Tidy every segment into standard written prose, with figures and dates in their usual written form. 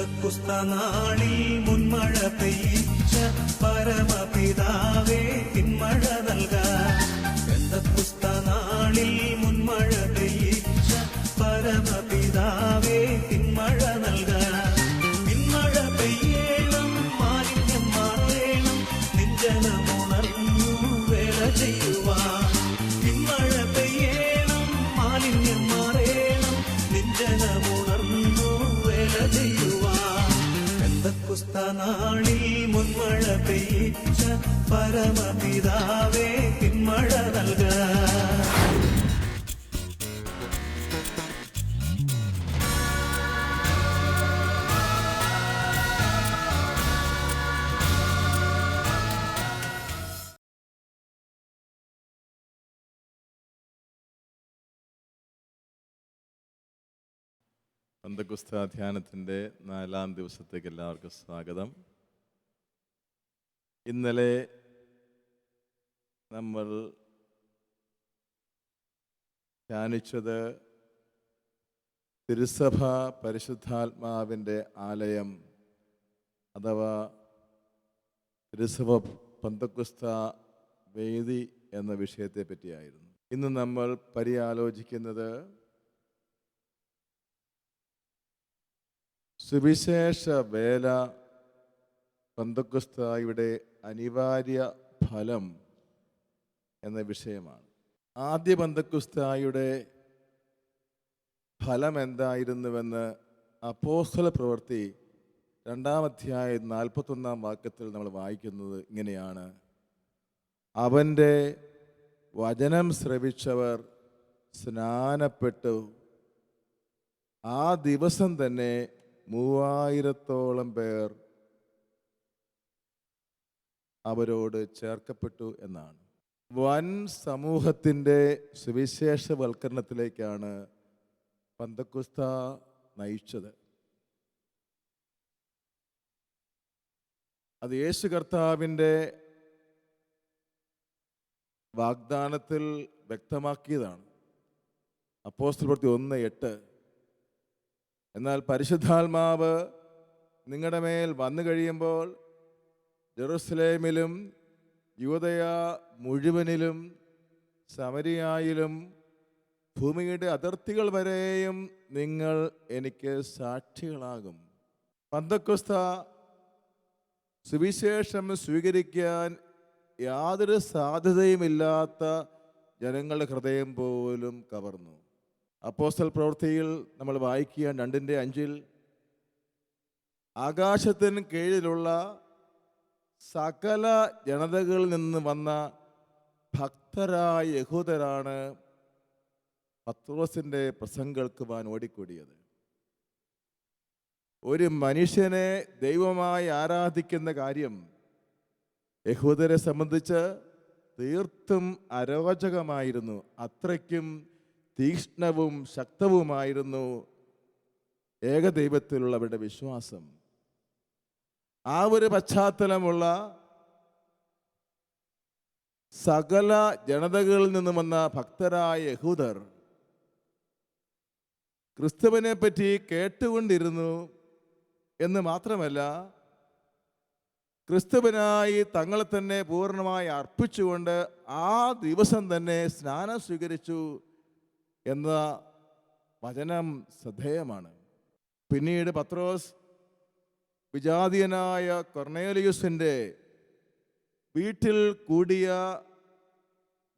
പെന്തക്കോസ്താനാളിൽ മുൻമഴ പെയ്യിച്ച പരമപിതാവേ പിന്മഴ നൽകാൻ. പെന്തക്കോസ്താനാളിൽ മുൻമഴ പെയ്യിച്ച പരമപിതാവേ പിന്മഴ നൽകാൻ. പിന്മഴ പെയ്യണം, മാലിന്യം മാറേണം, നിഞ്ജനമുണർന്നു വേല ചെയ്യുവാൻ. പിന്മഴ പെയ്യണം, മാലിന്യം മാറേണം, നിഞ്ജനമുണർന്നു വേല ചെയ്യുവാൻ. പെന്തക്കോസ്താനാളിൽ മുൻമഴ പെയ്യിച്ച പരമപിതാവേ പിന്മഴ നൽകാൻ. പെന്തക്കോസ്താ ധ്യാനത്തിൻ്റെ 4-ാം ദിവസത്തേക്ക് എല്ലാവർക്കും സ്വാഗതം. ഇന്നലെ നമ്മൾ ധ്യാനിച്ചത് തിരുസഭ പരിശുദ്ധാത്മാവിൻ്റെ ആലയം അഥവാ തിരുസഭ പെന്തക്കോസ്താ വേദി എന്ന വിഷയത്തെ പറ്റിയായിരുന്നു. ഇന്ന് നമ്മൾ പര്യാലോചിക്കുന്നത് സുവിശേഷ വേല പെന്തക്കോസ്തായുടെ അനിവാര്യ ഫലം എന്ന വിഷയമാണ്. ആദ്യ പെന്തക്കോസ്തായുടെ ഫലം എന്തായിരുന്നുവെന്ന് അപ്പോസ്തല പ്രവൃത്തി 2-ാം അധ്യായം 41-ാം വാക്യത്തിൽ നമ്മൾ വായിക്കുന്നത് ഇങ്ങനെയാണ്: അവൻ്റെ വചനം ശ്രവിച്ചവർ സ്നാനപ്പെട്ടു. ആ ദിവസം തന്നെ 3000-ഓളം പേർ അവരോട് ചേർക്കപ്പെട്ടു എന്നാണ്. വൻ സമൂഹത്തിൻ്റെ സുവിശേഷവൽക്കരണത്തിലേക്കാണ് പെന്തക്കോസ്താ നയിച്ചത്. അത് യേശു കർത്താവിൻ്റെ വാഗ്ദാനത്തിൽ വ്യക്തമാക്കിയതാണ്. അപ്പോസ്തല പ്രവൃത്തി 1:8. എന്നാൽ പരിശുദ്ധാത്മാവ് നിങ്ങളുടെ മേൽ വന്നു കഴിയുമ്പോൾ ജെറുസലേമിലും യൂദയ മുഴുവനിലും സമരിയായിലും ഭൂമിയുടെ അതിർത്തികൾ വരെയും നിങ്ങൾ എനിക്ക് സാക്ഷികളാകും. പെന്തക്കോസ്താ സുവിശേഷം സ്വീകരിക്കാൻ യാതൊരു സാധ്യതയുമില്ലാത്ത ജനങ്ങളുടെ ഹൃദയം പോലും കവർന്നു. അപ്പോസ്തല പ്രവൃത്തിയിൽ നമ്മൾ വായിക്കുക 2:5 ആകാശത്തിന് കീഴിലുള്ള സകല ജനതകളിൽ നിന്ന് വന്ന ഭക്തരായ യഹൂദരാണ് പത്രോസിൻ്റെ പ്രസംഗം കേൾക്കുവാൻ ഓടിക്കൂടിയത്. ഒരു മനുഷ്യനെ ദൈവമായി ആരാധിക്കുന്ന കാര്യം യഹൂദരെ സംബന്ധിച്ച് തീർത്തും അരോചകമായിരുന്നു. അത്രയ്ക്കും തീക്ഷ്ണവും ശക്തവുമായിരുന്നു ഏകദൈവത്തിലുള്ള അവരുടെ വിശ്വാസം. ആ ഒരു പശ്ചാത്തലമുള്ള സകല ജനതകളിൽ നിന്നും വന്ന ഭക്തരായ യഹൂദർ ക്രിസ്തുവിനെ പറ്റി കേട്ടുകൊണ്ടിരുന്നു എന്ന് മാത്രമല്ല, ക്രിസ്തുവിനായി തങ്ങളെ തന്നെ പൂർണ്ണമായി അർപ്പിച്ചുകൊണ്ട് ആ ദിവസം തന്നെ സ്നാനം സ്വീകരിച്ചു എന്ന വചനം ശ്രദ്ധേയമാണ്. പിന്നീട് പത്രോസ് വിജാതീയനായ കൊർന്നേലിയുസിൻ്റെ വീട്ടിൽ കൂടിയ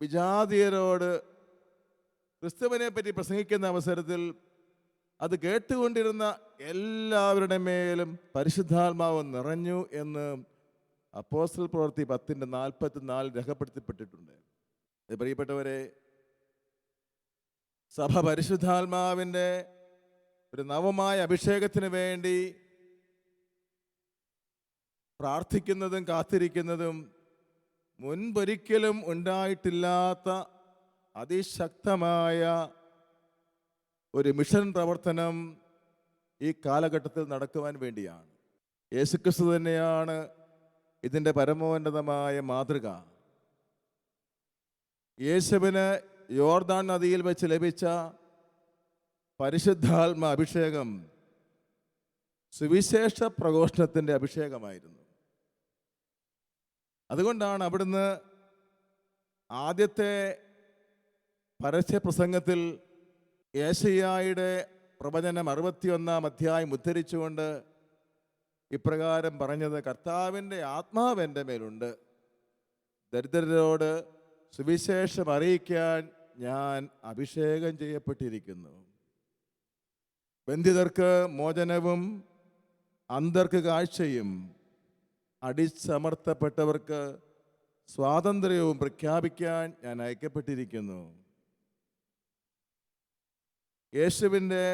വിജാതീയരോട് ക്രിസ്തുവിനെ പറ്റി പ്രസംഗിക്കുന്ന അവസരത്തിൽ അത് കേട്ടുകൊണ്ടിരുന്ന എല്ലാവരുടെ മേലും പരിശുദ്ധാത്മാവ് നിറഞ്ഞു എന്ന് അപ്പോസ്തല പ്രവൃത്തി 10:44 രേഖപ്പെടുത്തപ്പെട്ടിട്ടുണ്ട്. പ്രിയപ്പെട്ടവരെ, സഭ പരിശുദ്ധാത്മാവിൻ്റെ ഒരു നവമായ അഭിഷേകത്തിന് വേണ്ടി പ്രാർത്ഥിക്കുന്നതും കാത്തിരിക്കുന്നതും മുൻപൊരിക്കലും ഉണ്ടായിട്ടില്ലാത്ത അതിശക്തമായ ഒരു മിഷൻ പ്രവർത്തനം ഈ കാലഘട്ടത്തിൽ നടക്കുവാൻ വേണ്ടിയാണ്. യേശുക്രിസ്തു തന്നെയാണ് ഇതിൻ്റെ പരമോന്നതമായ മാതൃക. യേശുവിന് യോർദാൻ നദിയിൽ വെച്ച് ലഭിച്ച പരിശുദ്ധാത്മ അഭിഷേകം സുവിശേഷ പ്രഘോഷണത്തിൻ്റെ അഭിഷേകമായിരുന്നു. അതുകൊണ്ടാണ് അവിടുന്ന് ആദ്യത്തെ പരസ്യ പ്രസംഗത്തിൽ യേശയ്യായുടെ പ്രവചനം 61 അധ്യായം ഉദ്ധരിച്ചുകൊണ്ട് ഇപ്രകാരം പറഞ്ഞത്: കർത്താവിൻ്റെ ആത്മാവ് എൻ്റെ മേലുണ്ട്, ദരിദ്രരോട് സുവിശേഷം അറിയിക്കാൻ ഞാൻ അഭിഷേകം ചെയ്യപ്പെട്ടിരിക്കുന്നു. ബന്ധിതർക്ക് മോചനവും അന്ധർക്ക് കാഴ്ചയും അടിച്ചമർത്തപ്പെട്ടവർക്ക് സ്വാതന്ത്ര്യവും പ്രഖ്യാപിക്കാൻ ഞാൻ അയക്കപ്പെട്ടിരിക്കുന്നു. യേശുവിൻ്റെ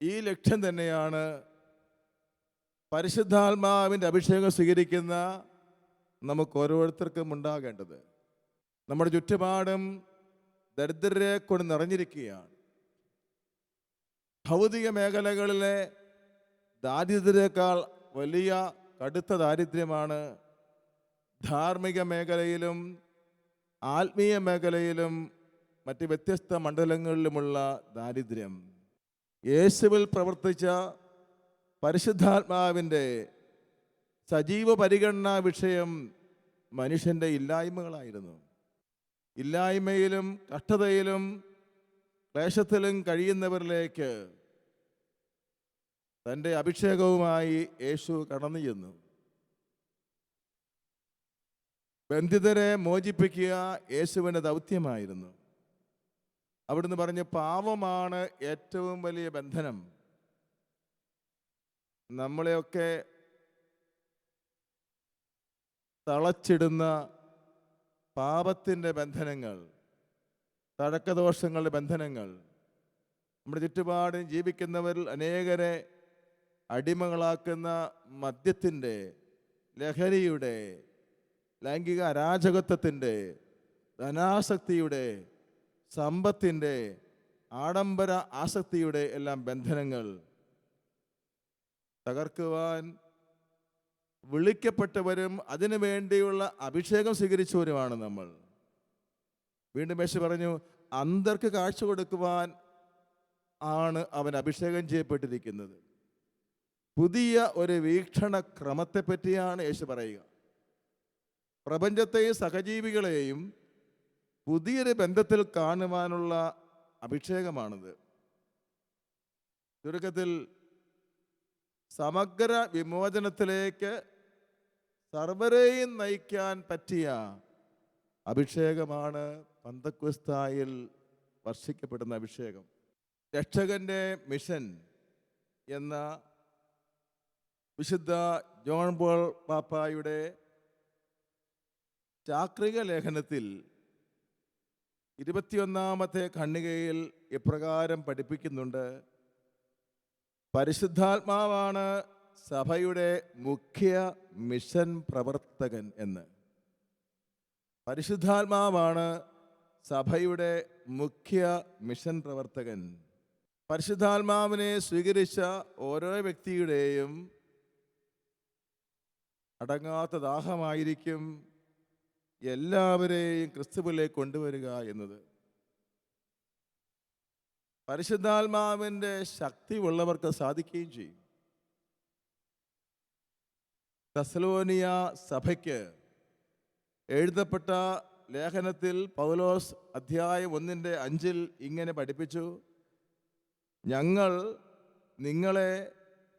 ഈ ലക്ഷ്യം തന്നെയാണ് പരിശുദ്ധാത്മാവിൻ്റെ അഭിഷേകം സ്വീകരിക്കുന്ന നമുക്ക് ഓരോരുത്തർക്കും ഉണ്ടാകേണ്ടത്. നമ്മുടെ ചുറ്റുപാടും ദരിദ്രരെ കൊണ്ട് നിറഞ്ഞിരിക്കുകയാണ്. ഭൗതിക മേഖലകളിലെ ദാരിദ്ര്യത്തെക്കാൾ വലിയ കടുത്ത ദാരിദ്ര്യമാണ് ധാർമ്മിക മേഖലയിലും ആത്മീയ മേഖലയിലും മറ്റ് വ്യത്യസ്ത മണ്ഡലങ്ങളിലുമുള്ള ദാരിദ്ര്യം. യേശുവിൽ പ്രവർത്തിച്ച പരിശുദ്ധാത്മാവിൻ്റെ സജീവ പരിഗണനാ വിഷയം മനുഷ്യൻ്റെ ഇല്ലായ്മകളായിരുന്നു. ഇല്ലായ്മയിലും കഷ്ടതയിലും ക്ലേശത്തിലും കഴിയുന്നവരിലേക്ക് തൻ്റെ അഭിഷേകവുമായി യേശു കടന്നു ചെന്നു. ബന്ധിതരെ മോചിപ്പിക്കുക യേശുവിൻ്റെ ദൗത്യമായിരുന്നു. അവിടുന്ന് പറഞ്ഞു, പാവമാണ് ഏറ്റവും വലിയ ബന്ധനം. നമ്മളെയൊക്കെ തളച്ചിടുന്ന പാപത്തിൻ്റെ ബന്ധനങ്ങൾ, തഴക്കദോഷങ്ങളുടെ ബന്ധനങ്ങൾ, നമ്മുടെ ചുറ്റുപാടും ജീവിക്കുന്നവരിൽ അനേകരെ അടിമകളാക്കുന്ന മദ്യത്തിൻ്റെ, ലഹരിയുടെ, ലൈംഗിക അരാജകത്വത്തിൻ്റെ, ധനാസക്തിയുടെ, സമ്പത്തിൻ്റെ, ആഡംബര ആസക്തിയുടെ എല്ലാം ബന്ധനങ്ങൾ തകർക്കുവാൻ വിളിക്കപ്പെട്ടവരും അതിനു വേണ്ടിയുള്ള അഭിഷേകം സ്വീകരിച്ചവരുമാണ് നമ്മൾ. വീണ്ടും യേശു പറഞ്ഞു, അന്ധർക്ക് കാഴ്ച കൊടുക്കുവാൻ ആണ് അവൻ അഭിഷേകം ചെയ്യപ്പെട്ടിരിക്കുന്നത്. പുതിയ ഒരു വീക്ഷണ ക്രമത്തെ പറ്റിയാണ് യേശു പറയുക. പ്രപഞ്ചത്തെയും സഹജീവികളെയും പുതിയൊരു ബന്ധത്തിൽ കാണുവാനുള്ള അഭിഷേകമാണിത്. ചുരുക്കത്തിൽ സമഗ്ര വിമോചനത്തിലേക്ക് സർവരെയും നയിക്കാൻ പറ്റിയ അഭിഷേകമാണ് പന്തക്കുസ്തായിൽ വർഷിക്കപ്പെടുന്ന അഭിഷേകം. രക്ഷകന്റെ മിഷൻ എന്ന വിശുദ്ധ ജോൺ പോൾ പാപ്പായുടെ ചാക്രിക ലേഖനത്തിൽ 21 ഖണ്ഡികയിൽ ഇപ്രകാരം പഠിപ്പിക്കുന്നുണ്ട്: പരിശുദ്ധാത്മാവാണ് സഭയുടെ മുഖ്യ മിഷൻ പ്രവർത്തകൻ എന്ന്. പരിശുദ്ധാത്മാവാണ് സഭയുടെ മുഖ്യ മിഷൻ പ്രവർത്തകൻ. പരിശുദ്ധാത്മാവിനെ സ്വീകരിച്ച ഓരോ വ്യക്തിയുടെയും അടങ്ങാത്ത ദാഹമായിരിക്കും എല്ലാവരെയും ക്രിസ്തുവിലേക്ക് കൊണ്ടുവരിക എന്നത്. പരിശുദ്ധാത്മാവിൻ്റെ ശക്തി ഉള്ളവർക്ക് സാധിക്കുകയും ചെയ്യും. തെസ്സലോനിയ സഭയ്ക്ക് എഴുതപ്പെട്ട ലേഖനത്തിൽ പൗലോസ് അധ്യായം 1:5 ഇങ്ങനെ പഠിപ്പിച്ചു: ഞങ്ങൾ നിങ്ങളെ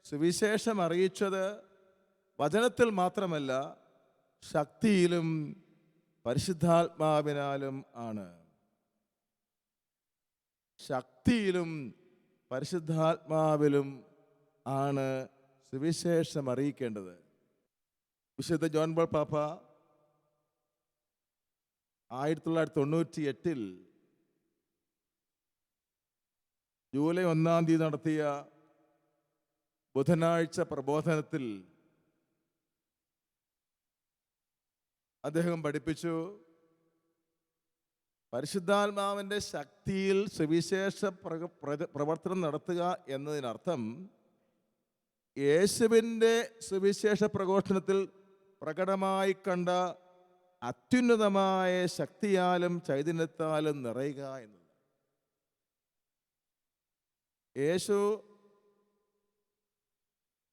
സുവിശേഷം അറിയിച്ചത് വചനത്തിൽ മാത്രമല്ല, ശക്തിയിലും പരിശുദ്ധാത്മാവിനാലും ആണ്. ശക്തിയിലും പരിശുദ്ധാത്മാവിലും ആണ് സുവിശേഷം അറിയിക്കേണ്ടത്. വിശുദ്ധ ജോൺ പോൾ പാപ്പ 1998 ജൂലൈ 1 നടത്തിയ ബുധനാഴ്ച പ്രബോധനത്തിൽ അദ്ദേഹം പഠിപ്പിച്ചു, പരിശുദ്ധാത്മാവിൻ്റെ ശക്തിയിൽ സുവിശേഷ പ്രവർത്തനം നടത്തുക എന്നതിനർത്ഥം യേശുവിൻ്റെ സുവിശേഷ പ്രഘോഷണത്തിൽ പ്രകടമായി കണ്ട അത്യുന്നതമായ ശക്തിയാലും ചൈതന്യത്താലും നിറയുക എന്നത്. യേശു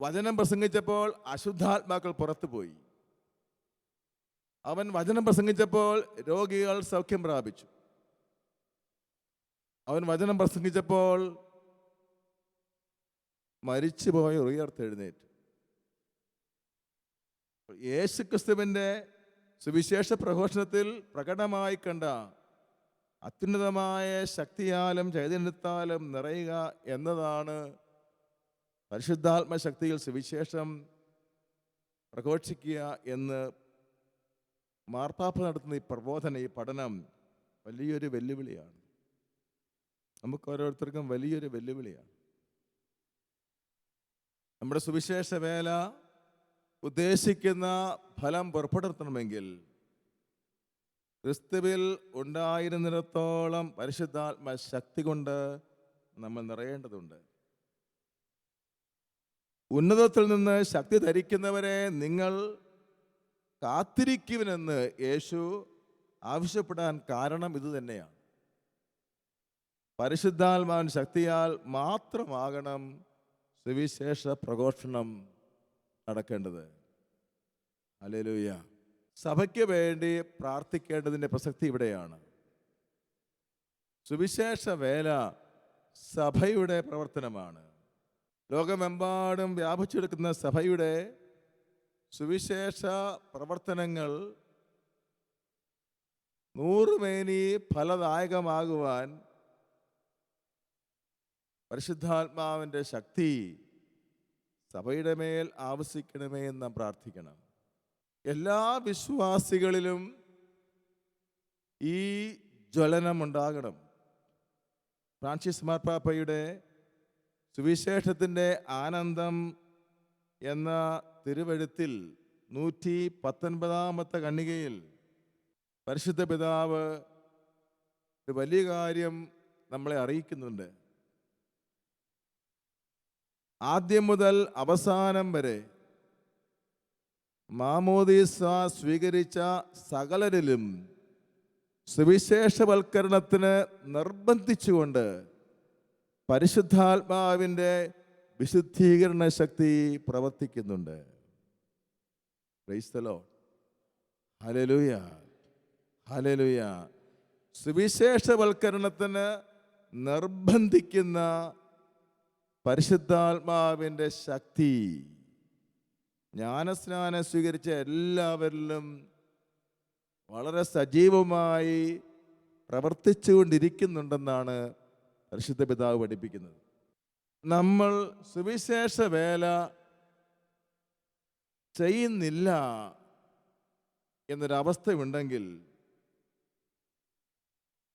വചനം പ്രസംഗിച്ചപ്പോൾ അശുദ്ധാത്മാക്കൾ പുറത്തുപോയി. അവൻ വചനം പ്രസംഗിച്ചപ്പോൾ രോഗികൾ സൗഖ്യം പ്രാപിച്ചു. അവൻ വചനം പ്രസംഗിച്ചപ്പോൾ മരിച്ചുപോയ ഉയർത്തെഴുന്നേറ്റു. യേശുക്രിസ്തുവിൻ്റെ സുവിശേഷ പ്രഘോഷണത്തിൽ പ്രകടമായി കണ്ട അത്യുന്നതമായ ശക്തിയാലും ചൈതന്യത്താലും നിറയുക എന്നതാണ് പരിശുദ്ധാത്മ ശക്തിയിൽ സുവിശേഷം പ്രഘോഷിക്കുക എന്ന് മാർപ്പാപ്പ നടത്തുന്ന ഈ പ്രബോധന, ഈ പഠനം വലിയൊരു വെല്ലുവിളിയാണ്. നമുക്ക് ഓരോരുത്തർക്കും വലിയൊരു വെല്ലുവിളിയാണ്. നമ്മുടെ സുവിശേഷ വേല ഉദ്ദേശിക്കുന്ന ഫലം പുറപ്പെടുത്തണമെങ്കിൽ ക്രിസ്തുവിൽ ഉണ്ടായിരുന്നിടത്തോളം പരിശുദ്ധാത്മ ശക്തി കൊണ്ട് നമ്മൾ നിറയേണ്ടതുണ്ട്. ഉന്നതത്തിൽ നിന്ന് ശക്തി ധരിക്കുന്നവരെ നിങ്ങൾ കാത്തിരിക്കുവിനെന്ന് യേശു ആവശ്യപ്പെടാൻ കാരണം ഇതുതന്നെയാണ്. പരിശുദ്ധാത്മാവിൻ ശക്തിയാൽ മാത്രമാകണം സുവിശേഷ പ്രഘോഷണം നടക്കേണ്ടത്. ഹല്ലേലൂയ. സഭയ്ക്ക് വേണ്ടി പ്രാർത്ഥിക്കേണ്ടതിൻ്റെ പ്രസക്തി ഇവിടെയാണ്. സുവിശേഷ വേല സഭയുടെ പ്രവർത്തനമാണ്. ലോകമെമ്പാടും വ്യാപിച്ചെടുക്കുന്ന സഭയുടെ സുവിശേഷ പ്രവർത്തനങ്ങൾ നൂറുമേനി ഫലദായകമാകുവാൻ പരിശുദ്ധാത്മാവിൻ്റെ ശക്തി സഭയുടെ മേൽ ആവസിക്കണമേ എന്ന് നാം പ്രാർത്ഥിക്കണം. എല്ലാ വിശ്വാസികളിലും ഈ ജ്വലനമുണ്ടാകണം. ഫ്രാൻസിസ് മാർപ്പാപ്പയുടെ സുവിശേഷത്തിൻ്റെ ആനന്ദം എന്ന തിരുവെഴുത്തിൽ 119 ഖണ്ഡികയിൽ പരിശുദ്ധ പിതാവ് ഒരു വലിയ കാര്യം നമ്മളെ അറിയിക്കുന്നുണ്ട്. ആദ്യം മുതൽ അവസാനം വരെ മാമോദീസ സ്വീകരിച്ച സകലരിലും സുവിശേഷവൽക്കരണത്തിന് നിർബന്ധിച്ചുകൊണ്ട് പരിശുദ്ധാത്മാവിൻ്റെ വിശുദ്ധീകരണ ശക്തി പ്രവർത്തിക്കുന്നുണ്ട്. Praise the Lord. Hallelujah, hallelujah. സുവിശേഷവൽക്കരണത്തിന് നിർബന്ധിക്കുന്ന പരിശുദ്ധാത്മാവിൻ്റെ ശക്തി ജ്ഞാനസ്നാനം സ്വീകരിച്ച എല്ലാവരിലും വളരെ സജീവമായി പ്രവർത്തിച്ചുകൊണ്ടിരിക്കുന്നുണ്ടെന്നാണ് പരിശുദ്ധ പിതാവ് പഠിപ്പിക്കുന്നത്. നമ്മൾ സുവിശേഷ വേല ചെയ്യുന്നില്ല എന്നൊരവസ്ഥയുണ്ടെങ്കിൽ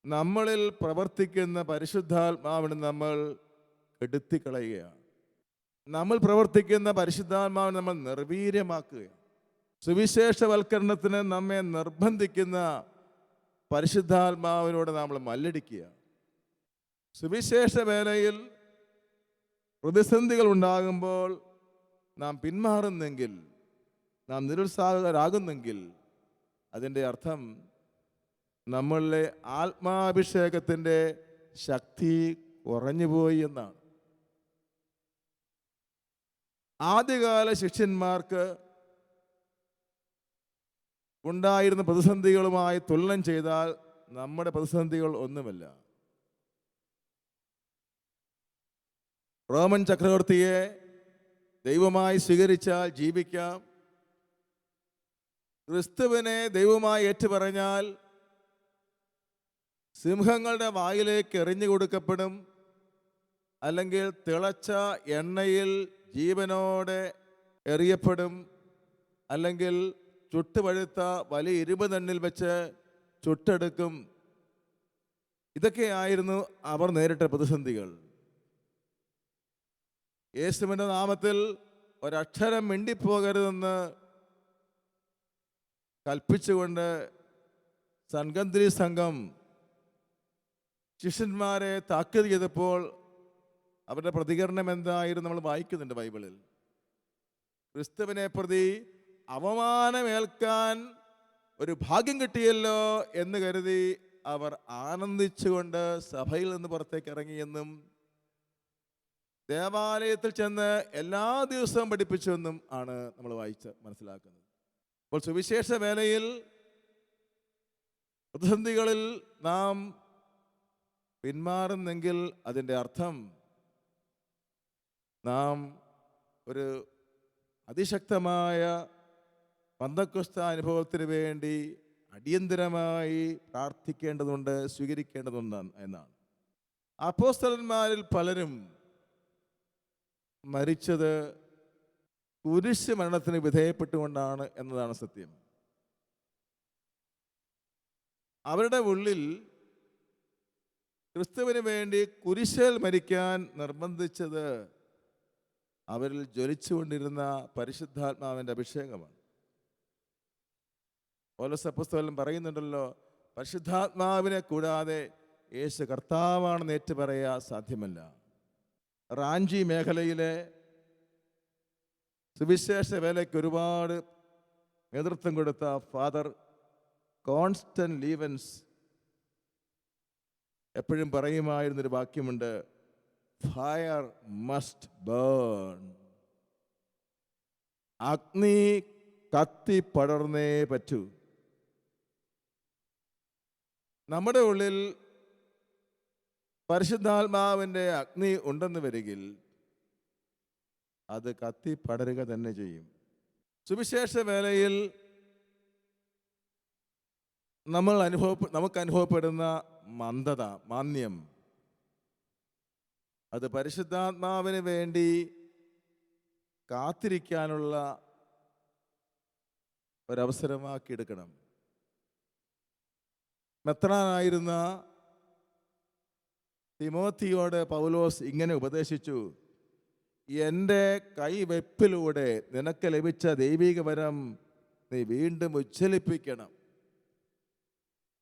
നമ്മളിൽ പ്രവർത്തിക്കുന്ന പരിശുദ്ധാത്മാവിനെ നമ്മൾ കെടുത്തിക്കളയുകയാണ്. നമ്മൾ പ്രവർത്തിക്കുന്ന പരിശുദ്ധാത്മാവിനെ നമ്മൾ നിർവീര്യമാക്കുകയാണ്. സുവിശേഷവൽക്കരണത്തിന് നമ്മെ നിർബന്ധിക്കുന്ന പരിശുദ്ധാത്മാവിനോട് നമ്മൾ മല്ലടിക്കുക. സുവിശേഷ വേലയിൽ പ്രതിസന്ധികൾ ഉണ്ടാകുമ്പോൾ നാം പിന്മാറുന്നെങ്കിൽ, നാം നിരുത്സാഹകരാകുന്നെങ്കിൽ അതിൻ്റെ അർത്ഥം നമ്മളിലെ ആത്മാഭിഷേകത്തിൻ്റെ ശക്തി കുറഞ്ഞുപോയി എന്നാണ്. ആദ്യകാല ശിഷ്യന്മാർക്ക് ഉണ്ടായിരുന്ന പ്രതിസന്ധികളുമായി തുലനം ചെയ്താൽ നമ്മുടെ പ്രതിസന്ധികൾ ഒന്നുമല്ല. റോമൻ ചക്രവർത്തിയെ ദൈവമായി സ്വീകരിച്ചാൽ ജീവിക്കാം. ക്രിസ്തുവിനെ ദൈവമായി ഏറ്റുപറഞ്ഞാൽ സിംഹങ്ങളുടെ വായിലേക്ക് എറിഞ്ഞു കൊടുക്കപ്പെടും, അല്ലെങ്കിൽ തിളച്ച എണ്ണയിൽ ജീവനോടെ എറിയപ്പെടും, അല്ലെങ്കിൽ ചുട്ടുപഴുത്ത വലിയ ഇരുമ്പ് തണ്ണിൽ വെച്ച് ചുട്ടെടുക്കും. ഇതൊക്കെയായിരുന്നു അവർ നേരിട്ട പ്രതിസന്ധികൾ. യേശുവിൻ്റെ നാമത്തിൽ ഒരക്ഷരം മിണ്ടിപ്പോകരുതെന്ന് കൽപ്പിച്ചുകൊണ്ട് സൻഗദ്രി സംഘം ശിഷ്യന്മാരെ താക്കീത് ചെയ്തപ്പോൾ അവരുടെ പ്രതികരണം എന്തായിരുന്നു നമ്മൾ വായിക്കുന്നുണ്ട് ബൈബിളിൽ. ക്രിസ്തുവിനെ പ്രതി അവമാനമേൽക്കാൻ ഒരു ഭാഗ്യം കിട്ടിയല്ലോ എന്ന് കരുതി അവർ ആനന്ദിച്ചുകൊണ്ട് സഭയിൽ നിന്ന് പുറത്തേക്ക് ഇറങ്ങിയെന്നും ദേവാലയത്തിൽ ചെന്ന് എല്ലാ ദിവസവും പഠിപ്പിച്ചുവെന്നും ആണ് നമ്മൾ വായിച്ച് മനസ്സിലാക്കുന്നത്. അപ്പോൾ സുവിശേഷ വേലയിൽ പ്രതിസന്ധികളിൽ നാം പിന്മാറുന്നെങ്കിൽ അതിൻ്റെ അർത്ഥം നാം ഒരു അതിശക്തമായ പന്തക്കൊസ്ത അനുഭവത്തിന് വേണ്ടി അടിയന്തരമായി പ്രാർത്ഥിക്കേണ്ടതുണ്ട്, സ്വീകരിക്കേണ്ടതുണ്ട് എന്നാണ്. അപ്പോസ്തലന്മാരിൽ പലരും മരിച്ചത് കുരിശ് മരണത്തിന് വിധേയപ്പെട്ടുകൊണ്ടാണ് എന്നതാണ് സത്യം. അവരുടെ ഉള്ളിൽ ക്രിസ്തുവിന് വേണ്ടി കുരിശിൽ മരിക്കാൻ നിർബന്ധിച്ചത് അവരിൽ ജ്വലിച്ചുകൊണ്ടിരുന്ന പരിശുദ്ധാത്മാവിൻ്റെ അഭിഷേകമാണ്. പൗലോസ് അപ്പോസ്തലൻ പറയുന്നുണ്ടല്ലോ, പരിശുദ്ധാത്മാവിനെ കൂടാതെ യേശു കർത്താവാണെന്ന് ഏറ്റുപറയാൻ സാധ്യമല്ല. റാഞ്ചി മേഖലയിലെ സുവിശേഷ വേലയ്ക്ക് ഒരുപാട് നേതൃത്വം കൊടുത്ത ഫാദർ കോൺസ്റ്റൻ ലീവൻസ് എപ്പോഴും പറയുമായിരുന്നൊരു വാക്യമുണ്ട്, ഫയർ മസ്റ്റ് ബേൺ. അഗ്നി കത്തി പടർന്നേ പറ്റൂ. നമ്മുടെ ഉള്ളിൽ പരിശുദ്ധാത്മാവിൻ്റെ അഗ്നി ഉണ്ടെന്ന് വരികിൽ അത് കത്തി പടരുക തന്നെ ചെയ്യും. സുവിശേഷ വേലയിൽ നമുക്ക് അനുഭവപ്പെടുന്ന മന്ദത, മാന്യം, അത് പരിശുദ്ധാത്മാവിന് വേണ്ടി കാത്തിരിക്കാനുള്ള ഒരവസരമാക്കി എടുക്കണം. മെത്രാനായിരുന്ന തിമോത്തിയോട് പൗലോസ് ഇങ്ങനെ ഉപദേശിച്ചു, എൻ്റെ കൈവെപ്പിലൂടെ നിനക്ക് ലഭിച്ച ദൈവിക വരം നീ വീണ്ടും ഉജ്ജ്വലിപ്പിക്കണം.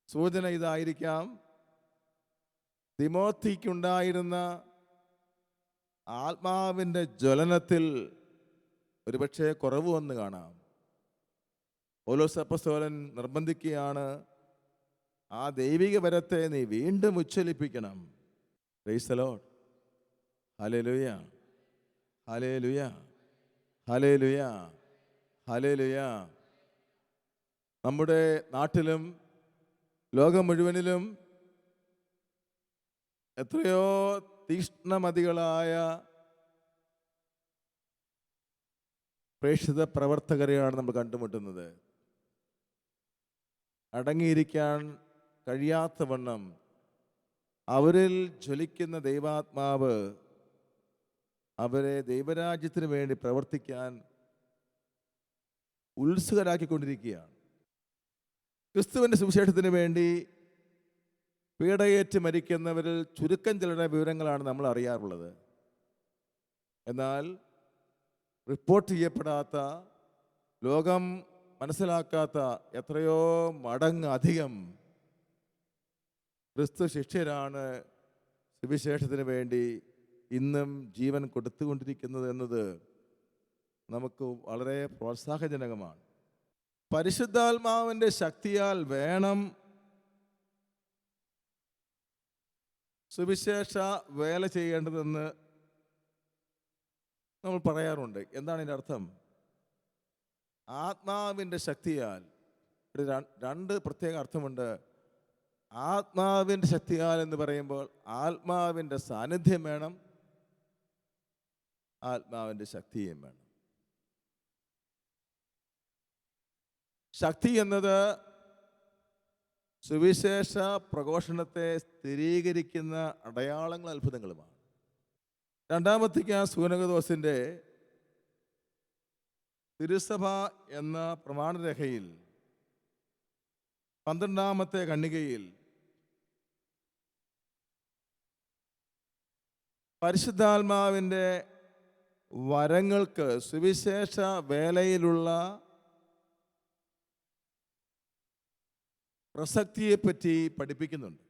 സൂചന ഇതായിരിക്കാം, തിമോത്തിക്കുണ്ടായിരുന്ന ആത്മാവിൻ്റെ ജ്വലനത്തിൽ ഒരുപക്ഷെ കുറവ് വന്ന് കാണാം. പൗലോസ് അപ്പോസ്തലൻ നിർബന്ധിക്കുകയാണ്, ആ ദൈവിക വരത്തെ നീ വീണ്ടും ഉജ്ജ്വലിപ്പിക്കണം. Praise the Lord. Hallelujah, hallelujah, hallelujah, hallelujah. നമ്മുടെ നാട്ടിലും ലോകം മുഴുവനിലും എത്രയോ തീക്ഷ്ണമതികളായ പ്രേക്ഷിത പ്രവർത്തകരെയാണ് നമ്മൾ കണ്ടുമുട്ടുന്നത്. അടങ്ങിയിരിക്കാൻ കഴിയാത്തവണ്ണം അവരിൽ ജ്വലിക്കുന്ന ദൈവാത്മാവ് അവരെ ദൈവരാജ്യത്തിന് വേണ്ടി പ്രവർത്തിക്കാൻ ഉത്സുകരാക്കിക്കൊണ്ടിരിക്കുകയാണ്. ക്രിസ്തുവിൻ്റെ സുവിശേഷത്തിന് വേണ്ടി പീഡയേറ്റ് മരിക്കുന്നവരിൽ ചുരുക്കം ചിലരുടെ വിവരങ്ങളാണ് നമ്മൾ അറിയാറുള്ളത്. എന്നാൽ റിപ്പോർട്ട് ചെയ്യപ്പെടാത്ത, ലോകം മനസ്സിലാക്കാത്ത എത്രയോ മടങ്ങ് അധികം ക്രിസ്തു ശിഷ്യരാണ് സുവിശേഷത്തിന് വേണ്ടി ഇന്നും ജീവൻ കൊടുത്തുകൊണ്ടിരിക്കുന്നത് എന്നത് നമുക്ക് വളരെ പ്രോത്സാഹജനകമാണ്. പരിശുദ്ധാത്മാവിൻ്റെ ശക്തിയാൽ വേണം സുവിശേഷ വേല ചെയ്യേണ്ടതെന്ന് നമ്മൾ പറയാറുണ്ട്. എന്താണ് ഇതിൻ്റെ അർത്ഥം? ആത്മാവിൻ്റെ ശക്തിയാൽ രണ്ട് പ്രത്യേക അർത്ഥമുണ്ട്. ആത്മാവിൻ്റെ ശക്തിയാൽ എന്ന് പറയുമ്പോൾ ആത്മാവിൻ്റെ സാന്നിധ്യം വേണം, ആത്മാവിൻ്റെ ശക്തിയും വേണം. ശക്തി എന്നത് സുവിശേഷ പ്രഘോഷണത്തെ സ്ഥിരീകരിക്കുന്ന അടയാളങ്ങൾ, അത്ഭുതങ്ങളുമാണ്. രണ്ടാമത്തേക്ക് സൂനകദോസിൻ്റെ തിരുസഭ എന്ന പ്രമാണരേഖയിൽ 12-ാമത്തെ ഖണ്ഡികയിൽ പരിശുദ്ധാത്മാവിൻ്റെ വരങ്ങൾക്ക് സുവിശേഷ വേലയിലുള്ള പ്രസക്തിയെപ്പറ്റി പഠിപ്പിക്കുന്നുണ്ട്.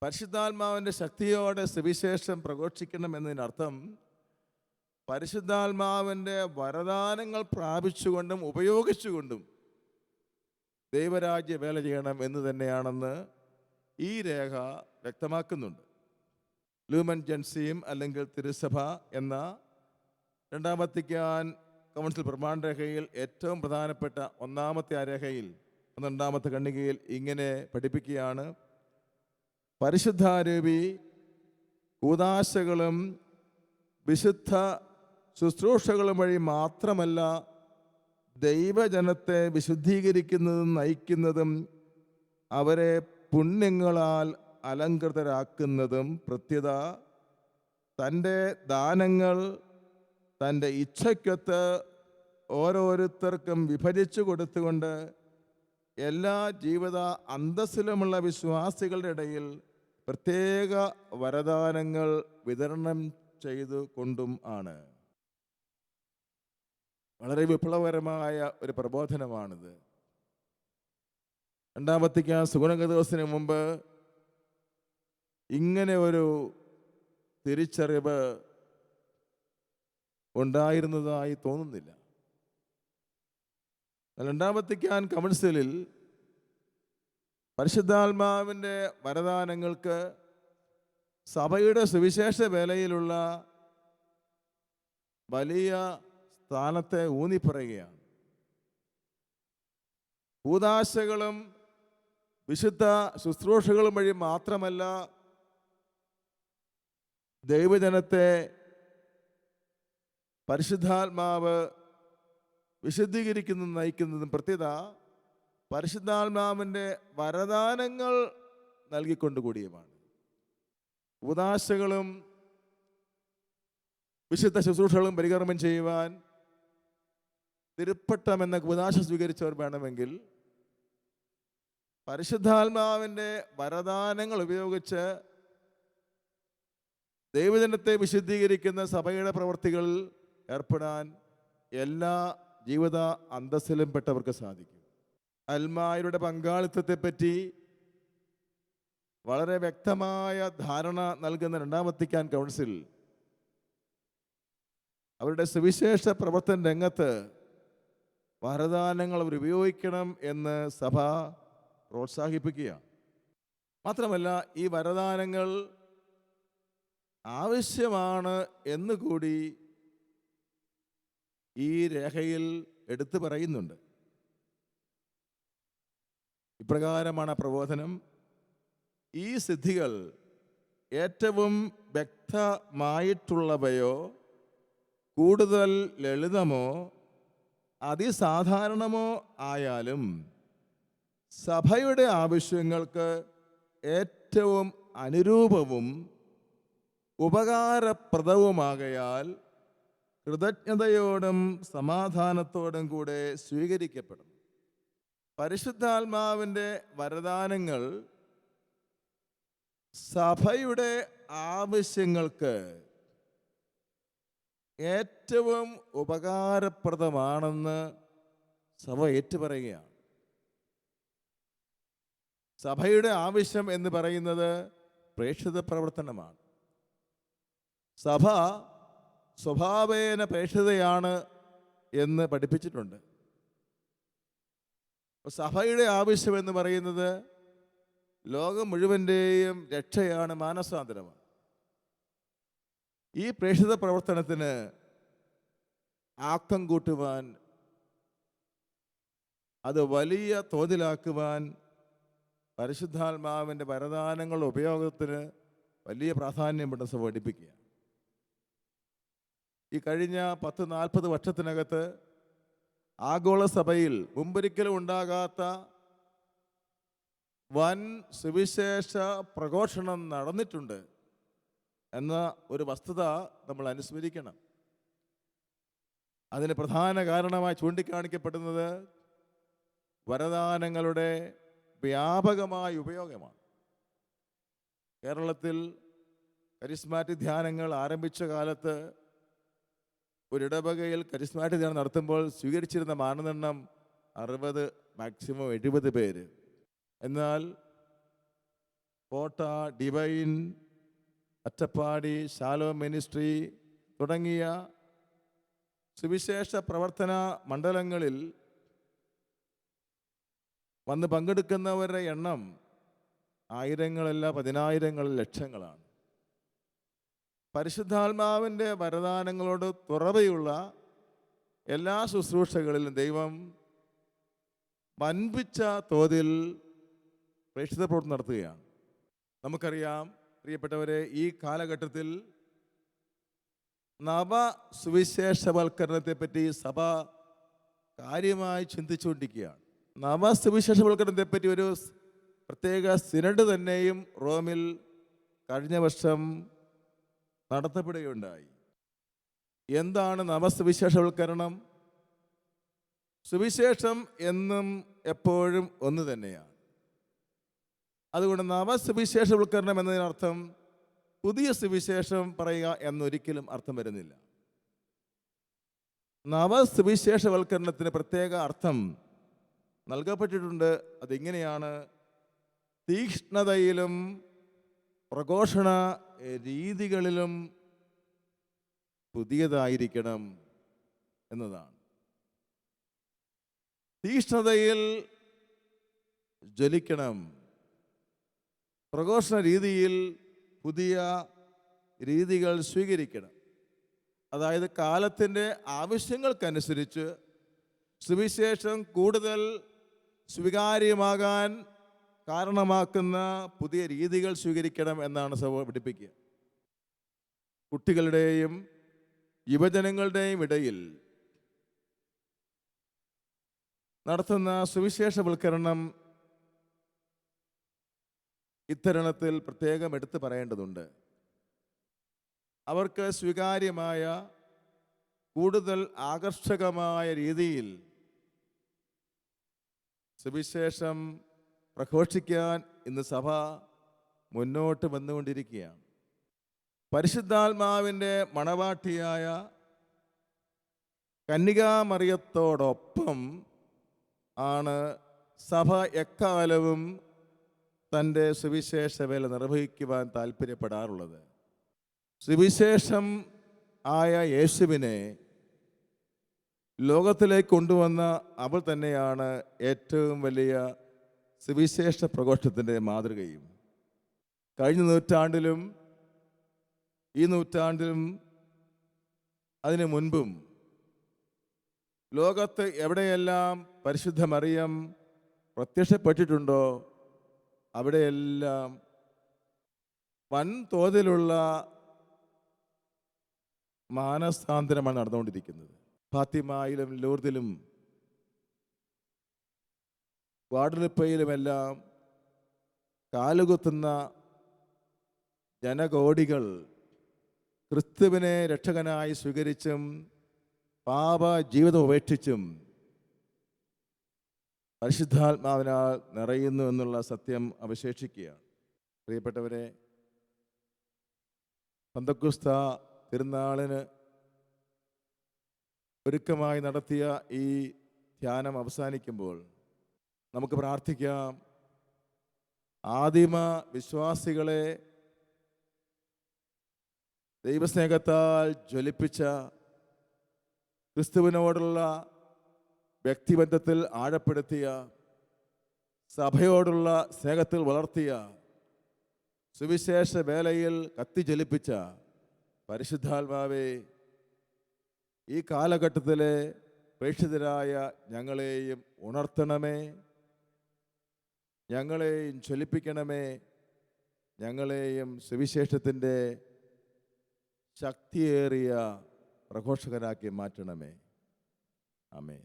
പരിശുദ്ധാത്മാവിൻ്റെ ശക്തിയോടെ സുവിശേഷം പ്രഘോഷിക്കണം എന്നതിനർത്ഥം പരിശുദ്ധാത്മാവിൻ്റെ വരദാനങ്ങൾ പ്രാപിച്ചുകൊണ്ടും ഉപയോഗിച്ചുകൊണ്ടും ദൈവരാജ്യ വേല ചെയ്യണം എന്ന് തന്നെയാണെന്ന് ഈ രേഖ വ്യക്തമാക്കുന്നുണ്ട്. ലൂമൻ ജൻസിയും അല്ലെങ്കിൽ തിരുസഭ എന്ന രണ്ടാം വത്തിക്കാൻ കൗൺസിൽ പ്രമാണരേഖയിൽ ഏറ്റവും പ്രധാനപ്പെട്ട ഒന്നാമത്തെ ആ രേഖയിൽ രണ്ടാമത്തെ ഖണ്ഡികയിൽ ഇങ്ങനെ പഠിപ്പിക്കുകയാണ്: പരിശുദ്ധാരൂപി കൂദാശകളും വിശുദ്ധ ശുശ്രൂഷകളും വഴി മാത്രമല്ല ദൈവജനത്തെ വിശുദ്ധീകരിക്കുന്നതും നയിക്കുന്നതും അവരെ പുണ്യങ്ങളാൽ അലങ്കൃതരാക്കുന്നതും പ്രത്യുത തൻ്റെ ദാനങ്ങൾ തൻ്റെ ഇച്ഛയ്ക്കൊത്ത് ഓരോരുത്തർക്കും വിഭജിച്ചു കൊടുത്തുകൊണ്ട് എല്ലാ ജീവിത അന്തസ്സിലുമുള്ള വിശ്വാസികളുടെ ഇടയിൽ പ്രത്യേക വരദാനങ്ങൾ വിതരണം ചെയ്തു കൊണ്ടും ആണ്. വളരെ വിപ്ലവകരമായ ഒരു പ്രബോധനമാണിത്. രണ്ടാം വത്തിക്കാൻ സുഗുണഗതോസിന് മുമ്പ് ഇങ്ങനെ ഒരു തിരിച്ചറിവ് ഉണ്ടായിരുന്നതായി തോന്നുന്നില്ല. രണ്ടാം വത്തിക്കാൻ കൗൺസിലിൽ പരിശുദ്ധാത്മാവിൻ്റെ വരദാനങ്ങൾക്ക് സഭയുടെ സുവിശേഷ വേലയിലുള്ള വലിയ സ്ഥാനത്തെ ഊന്നിപ്പറയുകയാണ്. കൂദാശകളും വിശുദ്ധ ശുശ്രൂഷകളും വഴി മാത്രമല്ല ദൈവജനത്തെ പരിശുദ്ധാത്മാവ് വിശുദ്ധീകരിക്കുന്നതും നയിക്കുന്നതും പ്രത്യേകത പരിശുദ്ധാത്മാവിൻ്റെ വരദാനങ്ങൾ നൽകിക്കൊണ്ടുകൂടിയുമാണ്. കൂദാശകളും വിശുദ്ധ ശുശ്രൂഷകളും പരികർമ്മം ചെയ്യുവാൻ തിരുപ്പട്ടം എന്ന കൂദാശ സ്വീകരിച്ചവർ വേണമെങ്കിൽ പരിശുദ്ധാത്മാവിൻ്റെ വരദാനങ്ങൾ ഉപയോഗിച്ച് ദൈവജനത്തെ വിശുദ്ധീകരിക്കുന്ന സഭയുടെ പ്രവർത്തികളിൽ ഏർപ്പെടാൻ എല്ലാ ജീവിത അന്തസ്സിലും പെട്ടവർക്ക് സാധിക്കും. അൽമായരുടെ പങ്കാളിത്തത്തെപ്പറ്റി വളരെ വ്യക്തമായ ധാരണ നൽകുന്ന രണ്ടാം വത്തിക്കാൻ കൗൺസിൽ അവരുടെ സുവിശേഷ പ്രവർത്തന രംഗത്ത് വരദാനങ്ങൾ അവർ ഉപയോഗിക്കണം എന്ന് സഭ പ്രോത്സാഹിപ്പിക്കുകയാണ്. മാത്രമല്ല ഈ വരദാനങ്ങൾ ആവശ്യമാണ് എന്നുകൂടി ഈ രേഖയിൽ എടുത്തു പറയുന്നുണ്ട്. ഇപ്രകാരമാണ് പ്രബോധനം: ഈ സിദ്ധികൾ ഏറ്റവും വ്യക്തമായിട്ടുള്ളവയോ കൂടുതൽ ലളിതമോ അതിസാധാരണമോ ആയാലും സഭയുടെ ആവശ്യങ്ങൾക്ക് ഏറ്റവും അനുരൂപവും ഉപകാരപ്രദവുമാകയാൽ കൃതജ്ഞതയോടും സമാധാനത്തോടും കൂടെ സ്വീകരിക്കപ്പെടും. പരിശുദ്ധാത്മാവിൻ്റെ വരദാനങ്ങൾ സഭയുടെ ആവശ്യങ്ങൾക്ക് ഏറ്റവും ഉപകാരപ്രദമാണെന്ന് സഭ ഏറ്റുപറയുകയാണ്. സഭയുടെ ആവശ്യം എന്ന് പറയുന്നത് പ്രേക്ഷിത പ്രവർത്തനമാണ്. സഭ സ്വഭാവേന പ്രേക്ഷിതയാണ് എന്ന് പഠിപ്പിച്ചിട്ടുണ്ട്. സഭയുടെ ആവശ്യം എന്ന് പറയുന്നത് ലോകം മുഴുവൻ്റെയും രക്ഷയാണ്, മാനസാന്തരമാണ്. ഈ പ്രേക്ഷിത പ്രവർത്തനത്തിന് ആക്കം കൂട്ടുവാൻ, അത് വലിയ തോതിലാക്കുവാൻ പരിശുദ്ധാത്മാവിൻ്റെ വരദാനങ്ങളുടെ ഉപയോഗത്തിന് വലിയ പ്രാധാന്യമുണ്ട് സഭ പഠിപ്പിക്കുക. ഈ കഴിഞ്ഞ 10-40 വർഷത്തിനകത്ത് ആഗോള സഭയിൽ മുമ്പൊരിക്കലും ഉണ്ടാകാത്ത വൻ സുവിശേഷ പ്രഘോഷണം നടന്നിട്ടുണ്ട് എന്ന ഒരു വസ്തുത നമ്മൾ അനുസ്മരിക്കണം. അതിന് പ്രധാന കാരണമായി ചൂണ്ടിക്കാണിക്കപ്പെടുന്നത് വരദാനങ്ങളുടെ വ്യാപകമായ ഉപയോഗമാണ്. കേരളത്തിൽ കരിസ്മാറ്റിക് ധ്യാനങ്ങൾ ആരംഭിച്ച കാലത്ത് ഒരിടവകയിൽ കരിസ്മാറ്റിക് ധ്യാനം നടത്തുമ്പോൾ സ്വീകരിച്ചിരുന്ന മാനദണ്ഡം 60, മാക്സിമം 70 പേര്. എന്നാൽ കോട്ട, ഡിവൈൻ, അറ്റപ്പാടി, ശാലോം മിനിസ്ട്രി തുടങ്ങിയ സുവിശേഷ പ്രവർത്തന മണ്ഡലങ്ങളിൽ വന്ന് പങ്കെടുക്കുന്നവരുടെ എണ്ണം ആയിരങ്ങളല്ല, 10,000-ങ്ങളിൽ ലക്ഷങ്ങളാണ്. പരിശുദ്ധാത്മാവിൻ്റെ വരദാനങ്ങളോട് തുറവയുള്ള എല്ലാ ശുശ്രൂഷകളിലും ദൈവം വൻപിച്ച തോതിൽ പ്രേക്ഷിത പ്രവർത്തനം നടത്തുകയാണ്. നമുക്കറിയാം പ്രിയപ്പെട്ടവരെ, ഈ കാലഘട്ടത്തിൽ നവസുവിശേഷവൽക്കരണത്തെപ്പറ്റി സഭ കാര്യമായി ചിന്തിച്ചുകൊണ്ടിരിക്കുകയാണ്. നവസുവിശേഷവൽക്കരണത്തെപ്പറ്റി ഒരു പ്രത്യേക സിനഡ് തന്നെയും റോമിൽ കഴിഞ്ഞ വർഷം നടത്തപ്പെടുകയുണ്ടായി. എന്താണ് നവസുവിശേഷവൽക്കരണം? സുവിശേഷം എന്നും എപ്പോഴും ഒന്ന് തന്നെയാണ്. അതുകൊണ്ട് നവസുവിശേഷവൽക്കരണം എന്നതിനർത്ഥം പുതിയ സുവിശേഷം പറയുക എന്നൊരിക്കലും അർത്ഥം വരുന്നില്ല. നവസുവിശേഷവൽക്കരണത്തിന് പ്രത്യേക അർത്ഥം നൽകപ്പെട്ടിട്ടുണ്ട്. അതിങ്ങനെയാണ്: തീക്ഷ്ണതയിലും പ്രഘോഷണ രീതികളിലും പുതിയതായിരിക്കണം എന്നതാണ്. തീക്ഷ്ണതയിൽ ജ്വലിക്കണം, പ്രഘോഷണ രീതിയിൽ പുതിയ രീതികൾ സ്വീകരിക്കണം. അതായത് കാലത്തിൻ്റെ ആവശ്യങ്ങൾക്കനുസരിച്ച് സുവിശേഷം കൂടുതൽ സ്വീകാര്യമാകാൻ കാരണമാക്കുന്ന പുതിയ രീതികൾ സ്വീകരിക്കണം എന്നാണ് സഭ പഠിപ്പിക്കുക. കുട്ടികളുടെയും യുവജനങ്ങളുടെയും ഇടയിൽ നടത്തുന്ന സുവിശേഷവൽക്കരണം ഇത്തരണത്തിൽ പ്രത്യേകം എടുത്തു പറയേണ്ടതുണ്ട്. അവർക്ക് സ്വീകാര്യമായ കൂടുതൽ ആകർഷകമായ രീതിയിൽ സുവിശേഷം പ്രഘോഷിക്കാൻ ഇന്ന് സഭ മുന്നോട്ട് വന്നുകൊണ്ടിരിക്കുകയാണ്. പരിശുദ്ധാത്മാവിൻ്റെ മണവാട്ടിയായ കന്യകാമറിയത്തോടൊപ്പം ആണ് സഭ എക്കാലവും തൻ്റെ സുവിശേഷ വേല നിർവഹിക്കുവാൻ താല്പര്യപ്പെടാറുള്ളത്. സുവിശേഷം ആയ യേശുവിനെ ലോകത്തിലേക്ക് കൊണ്ടുവന്ന അവൾ തന്നെയാണ് ഏറ്റവും വലിയ സുവിശേഷ പ്രഘോഷത്തിൻ്റെ മാതൃകയും. കഴിഞ്ഞ നൂറ്റാണ്ടിലും ഈ നൂറ്റാണ്ടിലും അതിനു മുൻപും ലോകത്ത് എവിടെയെല്ലാം പരിശുദ്ധ മറിയം പ്രത്യക്ഷപ്പെട്ടിട്ടുണ്ടോ അവിടെയെല്ലാം വൻതോതിലുള്ള മാനസാന്തരമാണ് നടന്നുകൊണ്ടിരിക്കുന്നത്. ഫാത്തിമയിലും ലൂർദിലും ഗാഡലപ്പയിലുമെല്ലാം കാലുകുത്തുന്ന ജനകോടികൾ ക്രിസ്തുവിനെ രക്ഷകനായി സ്വീകരിച്ചും പാപ ജീവിതം ഉപേക്ഷിച്ചും പരിശുദ്ധാത്മാവിനാൽ നിറയുന്നു എന്നുള്ള സത്യം അവശേഷിക്കുകയാണ്. പ്രിയപ്പെട്ടവരെ, പെന്തക്കോസ്ത തിരുനാളിന് ഒരുക്കമായി നടത്തിയ ഈ ധ്യാനം അവസാനിക്കുമ്പോൾ നമുക്ക് പ്രാർത്ഥിക്കാം. ആദിമ വിശ്വാസികളെ ദൈവസ്നേഹത്താൽ ജ്വലിപ്പിച്ച, ക്രിസ്തുവിനോടുള്ള വ്യക്തിബന്ധത്തിൽ ആഴപ്പെടുത്തിയ, സഭയോടുള്ള സ്നേഹത്തിൽ വളർത്തിയ, സുവിശേഷ വേലയിൽ കത്തിജ്വലിപ്പിച്ച പരിശുദ്ധാത്മാവേ, ഈ കാലഘട്ടത്തിലെ പ്രേക്ഷിതരായ ഞങ്ങളെയും ഉണർത്തണമേ, ഞങ്ങളെയും ജ്വലിപ്പിക്കണമേ, ഞങ്ങളെയും സുവിശേഷത്തിൻ്റെ ശക്തിയേറിയ പ്രഘോഷകരാക്കി മാറ്റണമേ. ആമേൻ.